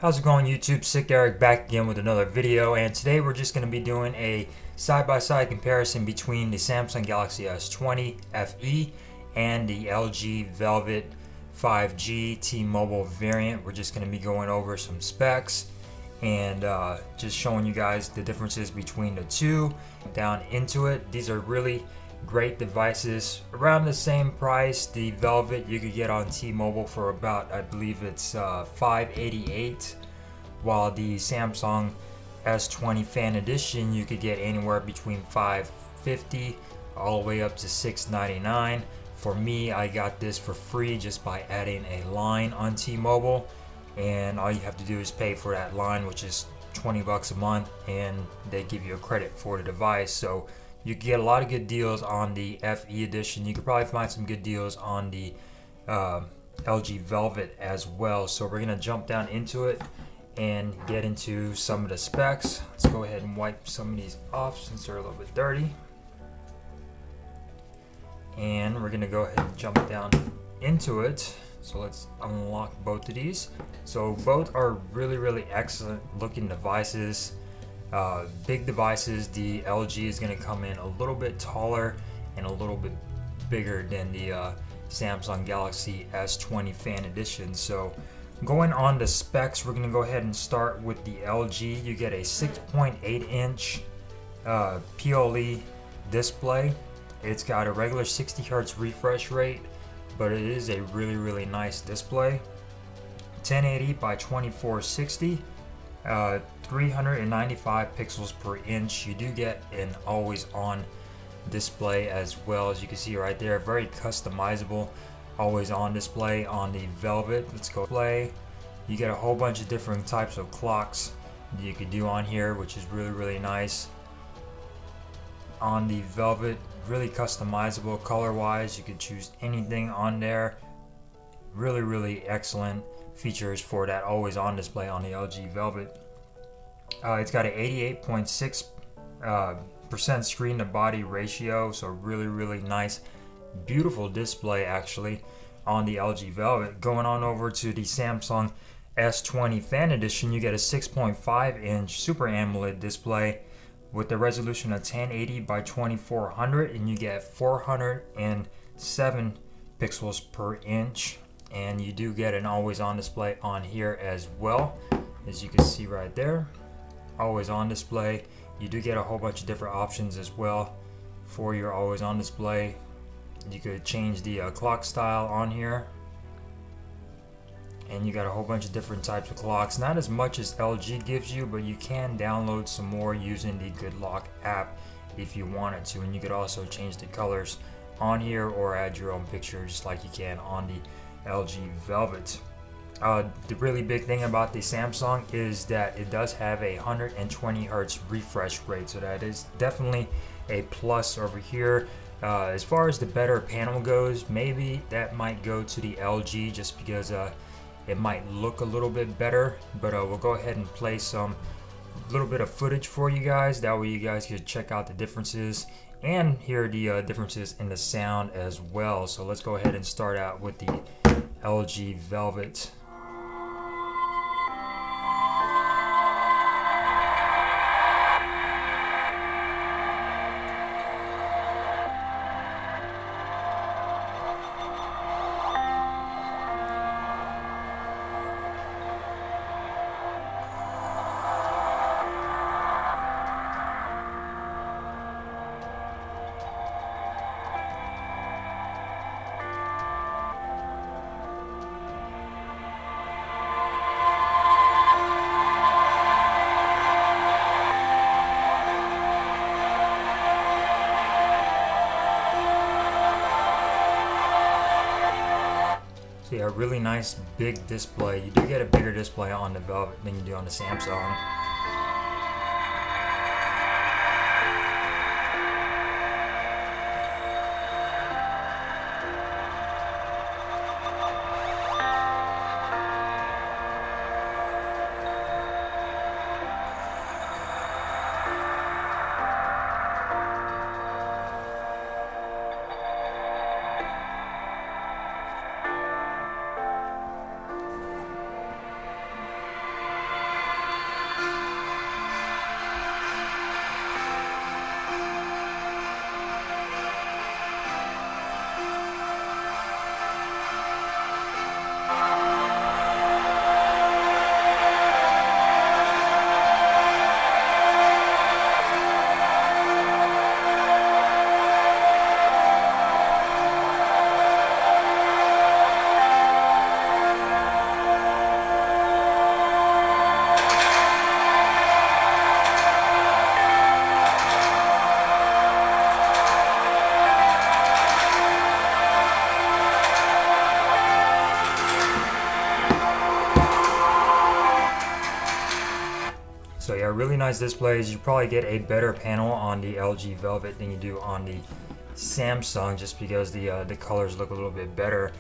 How's it going, YouTube? Sick Eric back again with another video, and today we're just going to be doing a side-by-side comparison between the Samsung Galaxy S20 FE and the LG Velvet 5G T-Mobile variant. We're just going to be going over some specs and just showing you guys the differences between the two. Down into it, these are really great devices around the same price. The Velvet you could get on T-Mobile for about, I believe it's $588, while the Samsung S20 Fan Edition you could get anywhere between $550 all the way up to $699. For me, I got this for free just by adding a line on T-Mobile, and all you have to do is pay for that line, which is $20 a month, and they give you a credit for the device. So you can get a lot of good deals on the FE edition. You could probably find some good deals on the LG Velvet as well. So we're gonna jump down into it and get into some of the specs. Let's go ahead and wipe some of these off since they're a little bit dirty. And we're gonna go ahead and jump down into it. So let's unlock both of these. So both are really excellent looking devices. Big devices. The LG is going to come in a little bit taller and a little bit bigger than the Samsung Galaxy S20 Fan Edition. So going on the specs, we're going to go ahead and start with the LG. You get a 6.8 inch PLE display. It's got a regular 60 Hz refresh rate, but it is a really nice display. 1080 by 2460. 395 pixels per inch. You do get an always on display as well, as you can see right there. Very customizable always on display on the Velvet. Let's go play. You get a whole bunch of different types of clocks you could do on here, which is really nice. On the Velvet, really customizable color wise. You could choose anything on there. Really excellent features for that always on display on the LG Velvet. It's got an 88.6% screen to body ratio, so really nice, beautiful display actually on the LG Velvet. Going on over to the Samsung S20 Fan Edition, you get a 6.5 inch Super AMOLED display with the resolution of 1080 by 2400, and you get 407 pixels per inch. And you do get an always on display on here as well, as you can see right there. Always on display. You do get a whole bunch of different options as well for your always on display. You could change the clock style on here, and you got a whole bunch of different types of clocks. Not as much as LG gives you, but you can download some more using the Good Lock app if you wanted to. And you could also change the colors on here or add your own picture just like you can on the LG Velvet. The really big thing about the Samsung is that it does have a 120 Hz refresh rate, so that is definitely a plus over here. As far as the better panel goes, maybe that might go to the LG just because it might look a little bit better, but we'll go ahead and play some little bit of footage for you guys. That way you guys can check out the differences and hear the differences in the sound as well. So let's go ahead and start out with the LG Velvet. So yeah, really nice big display. You do get a bigger display on the Velvet than you do on the Samsung. So yeah, really nice displays. You probably get a better panel on the LG Velvet than you do on the Samsung, just because the colors look a little bit better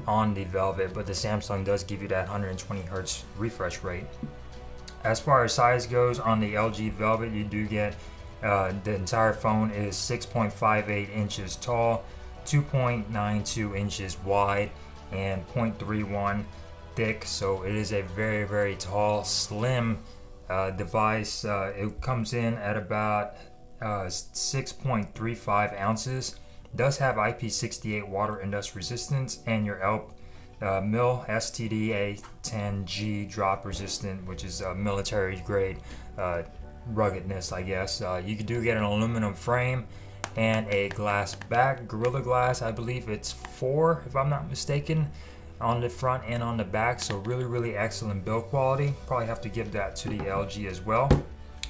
on the Velvet, but the Samsung does give you that 120 Hz refresh rate. As far as size goes, on the LG Velvet, you do get the entire phone is 6.58 inches tall, 2.92 inches wide, and 0.31 thick. So it is a very, very tall, slim device. It comes in at about 6.35 ounces. Does have IP68 water and dust resistance, and your MIL STD A10G drop resistant, which is military grade ruggedness, I guess. You do get an aluminum frame and a glass back, Gorilla Glass. I believe it's 4, if I'm not mistaken, on the front and on the back. So really, really excellent build quality. Probably have to give that to the LG as well.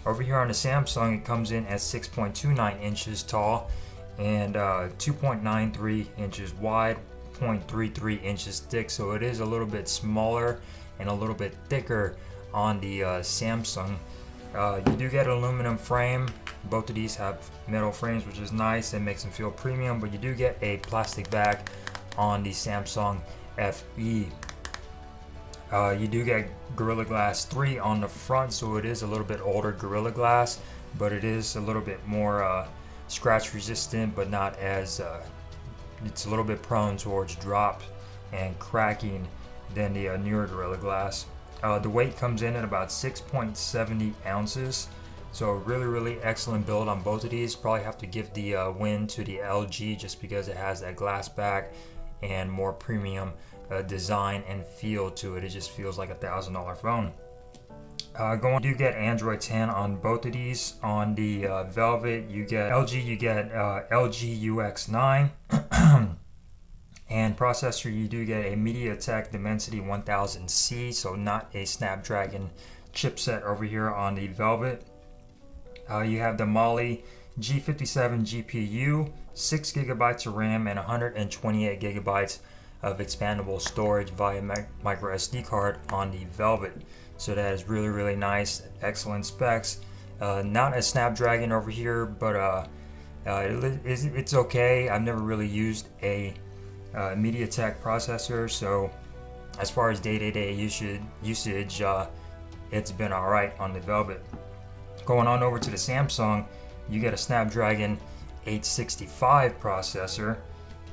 Over here on the Samsung, it comes in at 6.29 inches tall and 2.93 inches wide, 0.33 inches thick. So it is a little bit smaller and a little bit thicker on the Samsung. You do get an aluminum frame. Both of these have metal frames, which is nice and makes them feel premium, but you do get a plastic back on the Samsung FE. You do get Gorilla Glass 3 on the front, so it is a little bit older Gorilla Glass, but it is a little bit more scratch resistant, but not as it's a little bit prone towards drop and cracking than the newer Gorilla Glass. The weight comes in at about 6.70 ounces, so really, really excellent build on both of these. Probably have to give the win to the LG just because it has that glass back and more premium design and feel to it. It just feels like $1,000 phone. You get Android 10 on both of these. On the Velvet, you get LG UX 9. And processor, you do get a MediaTek Dimensity 1000C, so not a Snapdragon chipset over here on the Velvet. You have the Mali G57 GPU, 6 gigabytes of RAM, and 128 gigabytes of expandable storage via micro SD card on the Velvet. So that is really, really nice, excellent specs. Not a Snapdragon over here, but it's okay. I've never really used a MediaTek processor, so as far as day-to-day usage, it's been alright on the Velvet. Going on over to the Samsung, you get a Snapdragon 865 processor.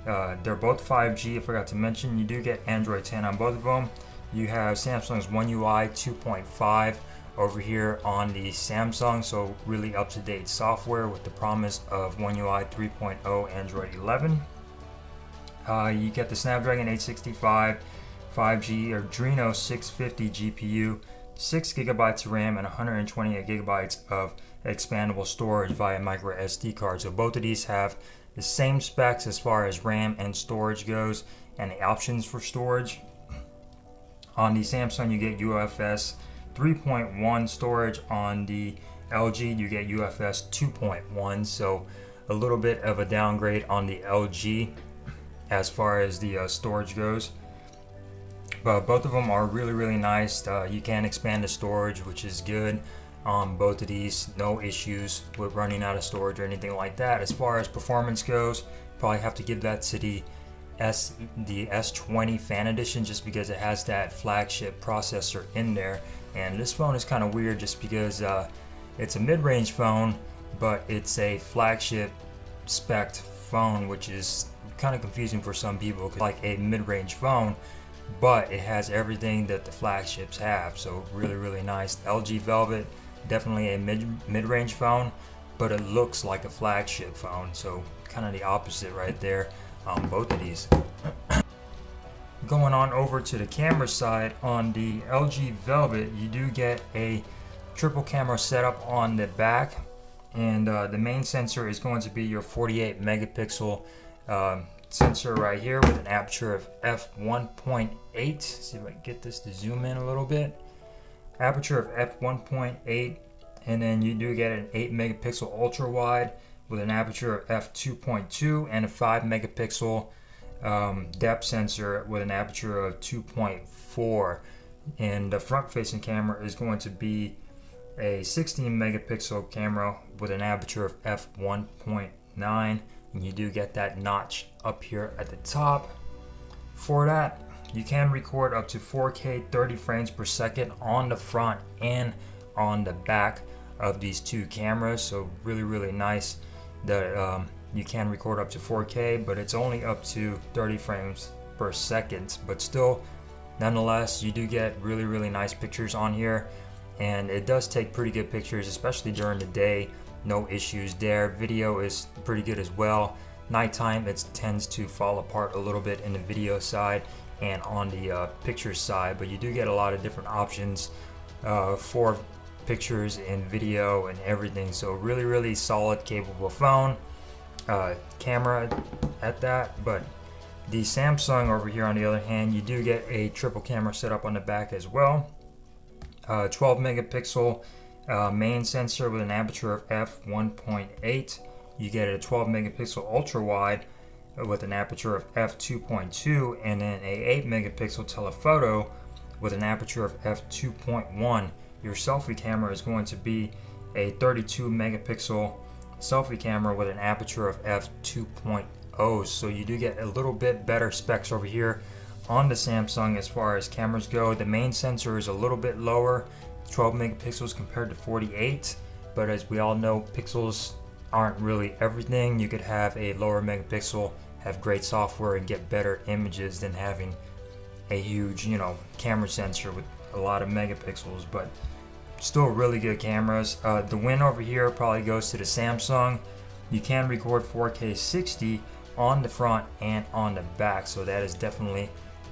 They're both 5G. I forgot to mention, you do get Android 10 on both of them. You have Samsung's One UI 2.5 over here on the Samsung, so really up-to-date software with the promise of One UI 3.0 Android 11. You get the Snapdragon 865 5G Adreno 650 GPU, 6 gigabytes of RAM, and 128 gigabytes of expandable storage via micro SD card. So both of these have the same specs as far as RAM and storage goes, and the options for storage. On the Samsung, you get UFS 3.1 storage. On the LG, you get UFS 2.1, so a little bit of a downgrade on the LG as far as the storage goes, but both of them are really, really nice. You can expand the storage, which is good on both of these. No issues with running out of storage or anything like that. As far as performance goes, probably have to give that to the S20 Fan Edition, just because it has that flagship processor in there. And this phone is kind of weird just because it's a mid-range phone, but it's a flagship spec phone, which is kind of confusing for some people. Like a mid-range phone, but it has everything that the flagships have, so really, really nice. LG Velvet, definitely a mid-range phone, but it looks like a flagship phone, so kind of the opposite right there on both of these. Going on over to the camera side, on the LG Velvet, you do get a triple camera setup on the back, and the main sensor is going to be your 48 megapixel sensor right here with an aperture of f1.8. See if I can get this to zoom in a little bit. Aperture of f1.8, and then you do get an 8 megapixel ultra wide with an aperture of f2.2 and a 5 megapixel depth sensor with an aperture of 2.4. And the front facing camera is going to be a 16 megapixel camera with an aperture of f1.9, and you do get that notch up here at the top. For that, you can record up to 4K 30 frames per second on the front and on the back of these two cameras. So really nice that you can record up to 4K, but it's only up to 30 frames per second. But still, nonetheless, you do get really nice pictures on here, and it does take pretty good pictures, especially during the day. No issues there. Video is pretty good as well. Nighttime, it tends to fall apart a little bit in the video side and on the picture side, but you do get a lot of different options for pictures and video and everything. So really solid, capable phone, camera at that. But the Samsung over here, on the other hand, you do get a triple camera setup on the back as well. 12 megapixel main sensor with an aperture of f1.8. You get a 12 megapixel ultra wide with an aperture of f2.2, and then a 8 megapixel telephoto with an aperture of f2.1. Your selfie camera is going to be a 32 megapixel selfie camera with an aperture of f2.0. So you do get a little bit better specs over here on the Samsung as far as cameras go. The main sensor is a little bit lower, 12 megapixels compared to 48, but as we all know, pixels aren't really everything. You could have a lower megapixel, have great software, and get better images than having a huge, camera sensor with a lot of megapixels. But still really good cameras. The win over here probably goes to the Samsung. You can record 4K 60 on the front and on the back, so that is definitely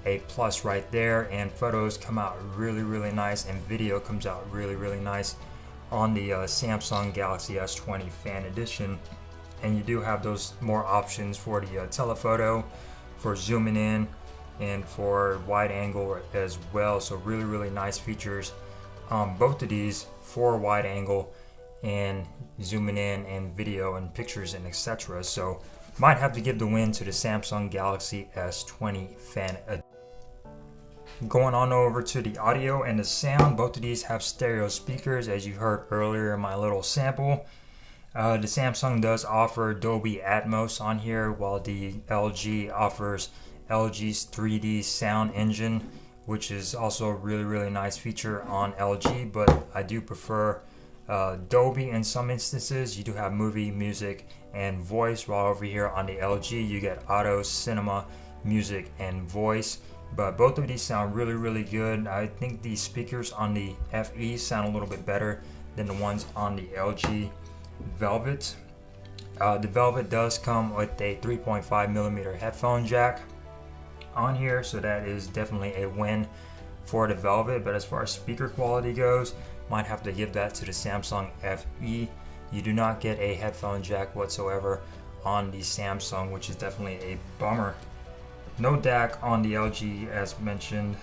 a plus right there. And photos come out really nice, and video comes out really nice on the Samsung Galaxy S20 Fan Edition. And you do have those more options for the telephoto, for zooming in, and for wide angle as well. So really nice features on both of these for wide angle and zooming in and video and pictures and etc. So might have to give the win to the Samsung Galaxy S20 Fan Edition. Going on over to the audio and the sound, both of these have stereo speakers, as you heard earlier in my little sample. The Samsung does offer Dolby Atmos on here, while the LG offers LG's 3D sound engine, which is also a really nice feature on LG, but I do prefer Dolby in some instances. You do have movie, music, and voice, while over here on the LG you get auto, cinema, music, and voice. But both of these sound really good. I think the speakers on the FE sound a little bit better than the ones on the LG Velvet. The Velvet does come with a 3.5 millimeter headphone jack on here, so that is definitely a win for the Velvet. But as far as speaker quality goes, might have to give that to the Samsung FE. You do not get a headphone jack whatsoever on the Samsung, which is definitely a bummer. No DAC on the LG, as mentioned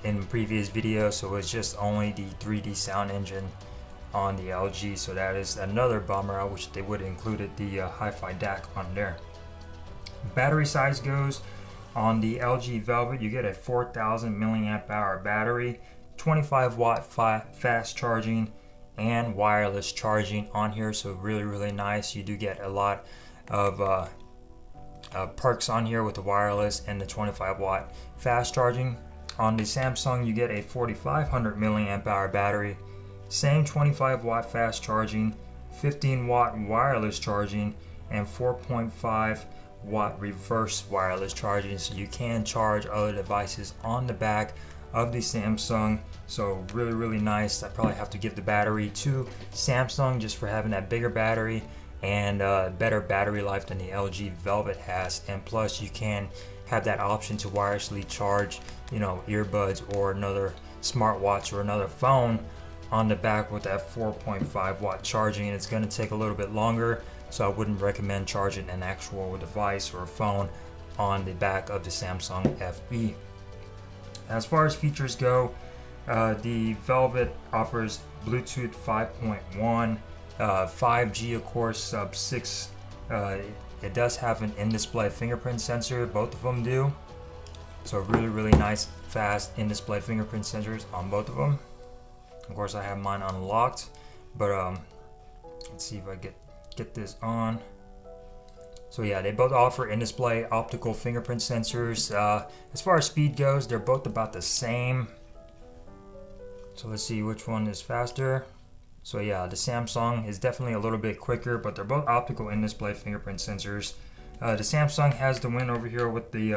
in previous videos, so it's just only the 3D sound engine on the LG, so that is another bummer. I wish they would have included the hi-fi DAC on there. Battery size goes, on the LG Velvet you get a 4000 milliamp hour battery, 25 watt fast charging and wireless charging on here, so really nice. You do get a lot of perks on here with the wireless and the 25 watt fast charging. On the Samsung you get a 4500 milliamp hour battery, same 25 watt fast charging, 15 watt wireless charging, and 4.5 watt reverse wireless charging, so you can charge other devices on the back of the Samsung. So really nice. I probably have to give the battery to Samsung just for having that bigger battery and better battery life than the LG Velvet has. And plus you can have that option to wirelessly charge, earbuds or another smartwatch or another phone on the back with that 4.5 watt charging. And it's going to take a little bit longer, so I wouldn't recommend charging an actual device or a phone on the back of the Samsung FE. As far as features go, the Velvet offers Bluetooth 5.1, 5G of course, sub 6. It does have an in-display fingerprint sensor, both of them do. So really nice, fast in-display fingerprint sensors on both of them. Of course, I have mine unlocked, but let's see if I get this on. So yeah, they both offer in-display optical fingerprint sensors. As far as speed goes, they're both about the same. So let's see which one is faster. So yeah, the Samsung is definitely a little bit quicker, but they're both optical in-display fingerprint sensors. The Samsung has the win over here with the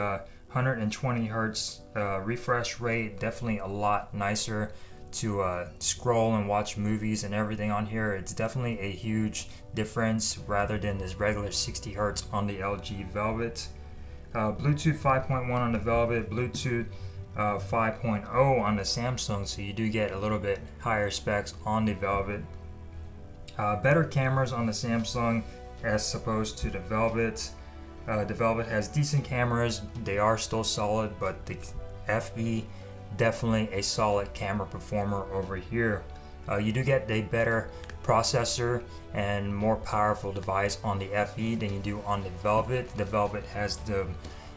120 hertz refresh rate. Definitely a lot nicer to scroll and watch movies and everything on here. It's definitely a huge difference rather than this regular 60 hertz on the LG Velvet. Bluetooth 5.1 on the Velvet, Bluetooth 5.0 on the Samsung, so you do get a little bit higher specs on the Velvet. Better cameras on the Samsung as opposed to the Velvet. The Velvet has decent cameras, they are still solid, but the FE definitely a solid camera performer over here. You do get a better processor and more powerful device on the FE than you do on the Velvet. The Velvet has the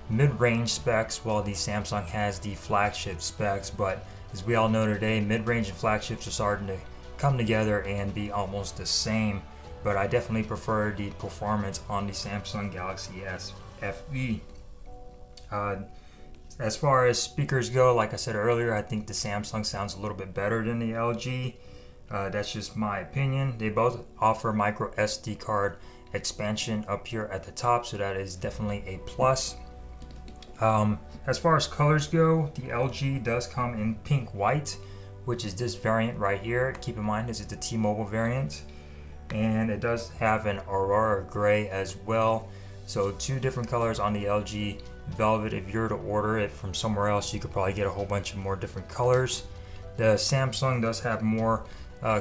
mid-range specs while the Samsung has the flagship specs, but as we all know today, mid-range and flagships are starting to come together and be almost the same. But I definitely prefer the performance on the Samsung Galaxy S FE. As far as speakers go, like I said earlier, I think the Samsung sounds a little bit better than the LG. That's just my opinion. They both offer micro SD card expansion up here at the top, so that is definitely a plus. As far as colors go, the LG does come in pink white, which is this variant right here. Keep in mind this is the T-Mobile variant, and it does have an Aurora gray as well. So two different colors on the LG Velvet. If you were to order it from somewhere else, you could probably get a whole bunch of more different colors. The Samsung does have more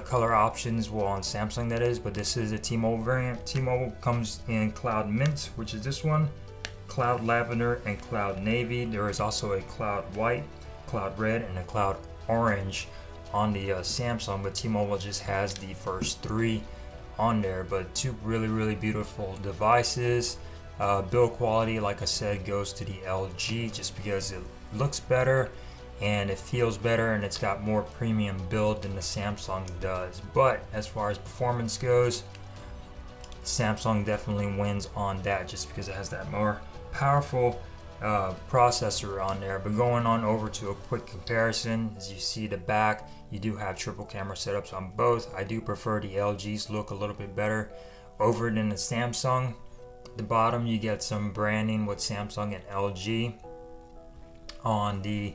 color options, well, on Samsung that is, but this is a T-Mobile variant. T-Mobile comes in Cloud Mint, which is this one, Cloud Lavender, and Cloud Navy. There is also a Cloud White, Cloud Red, and a Cloud Orange on the Samsung, but T-Mobile just has the first three on there. But two really beautiful devices. Build quality, like I said, goes to the LG just because it looks better and it feels better, and it's got more premium build than the Samsung does. But as far as performance goes, Samsung definitely wins on that just because it has that more powerful processor on there. But going on over to a quick comparison, as you see the back, you do have triple camera setups on both. I do prefer the LG's look a little bit better over than the Samsung. At the bottom you get some branding with Samsung and LG. On the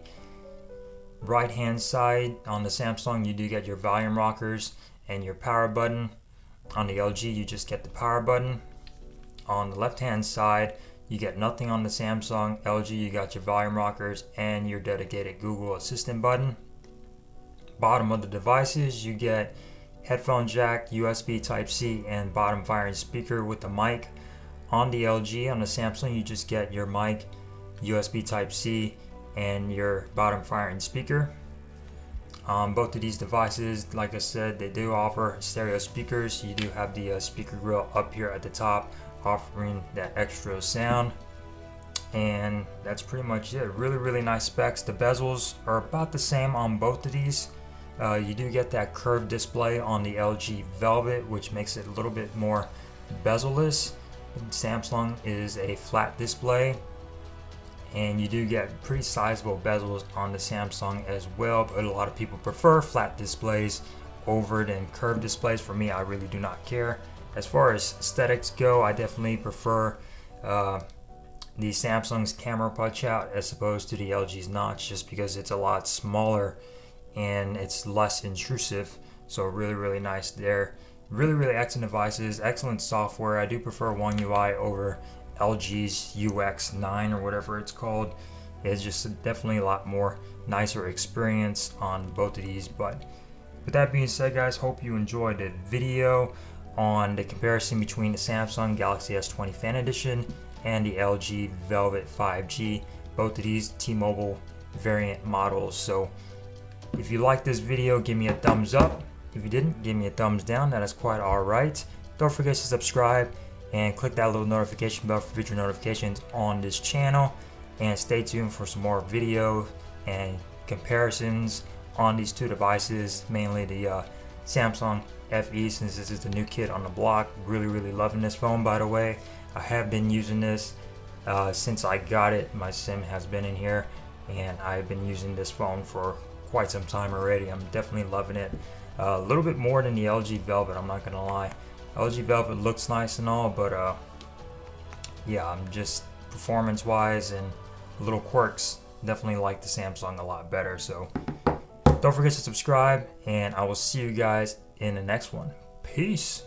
right hand side on the Samsung, you do get your volume rockers and your power button. On the LG you just get the power button. On the left hand side you get nothing on the Samsung. LG, you got your volume rockers and your dedicated Google Assistant button. Bottom of the devices you get headphone jack, USB Type-C, and bottom firing speaker with the mic. On the LG, on the Samsung, you just get your mic, USB Type-C, and your bottom firing speaker. On both of these devices, like I said, they do offer stereo speakers. You do have the speaker grill up here at the top, offering that extra sound. And that's pretty much it. Really nice specs. The bezels are about the same on both of these. You do get that curved display on the LG Velvet, which makes it a little bit more bezel-less. Samsung is a flat display, and you do get pretty sizable bezels on the Samsung as well, but a lot of people prefer flat displays over than curved displays. For me, I really do not care. As far as aesthetics go, I definitely prefer the Samsung's camera punch out as opposed to the LG's notch, just because it's a lot smaller and it's less intrusive. So really nice there. Really excellent devices, excellent software. I do prefer One UI over LG's UX9 or whatever it's called. It's just definitely a lot more nicer experience on both of these. But with that being said, guys, hope you enjoyed the video on the comparison between the Samsung Galaxy S20 Fan Edition and the LG Velvet 5G. Both of these T-Mobile variant models. So if you like this video, give me a thumbs up. If you didn't, give me a thumbs down. That is quite alright. Don't forget to subscribe and click that little notification bell for future notifications on this channel. And stay tuned for some more video and comparisons on these two devices, mainly the Samsung FE, since this is the new kid on the block. Really loving this phone, by the way. I have been using this since I got it. My SIM has been in here, and I've been using this phone for quite some time already. I'm definitely loving it. A little bit more than the LG Velvet, I'm not gonna lie. LG Velvet looks nice and all, but yeah, I'm just performance wise and little quirks, definitely like the Samsung a lot better. So don't forget to subscribe, and I will see you guys in the next one. Peace.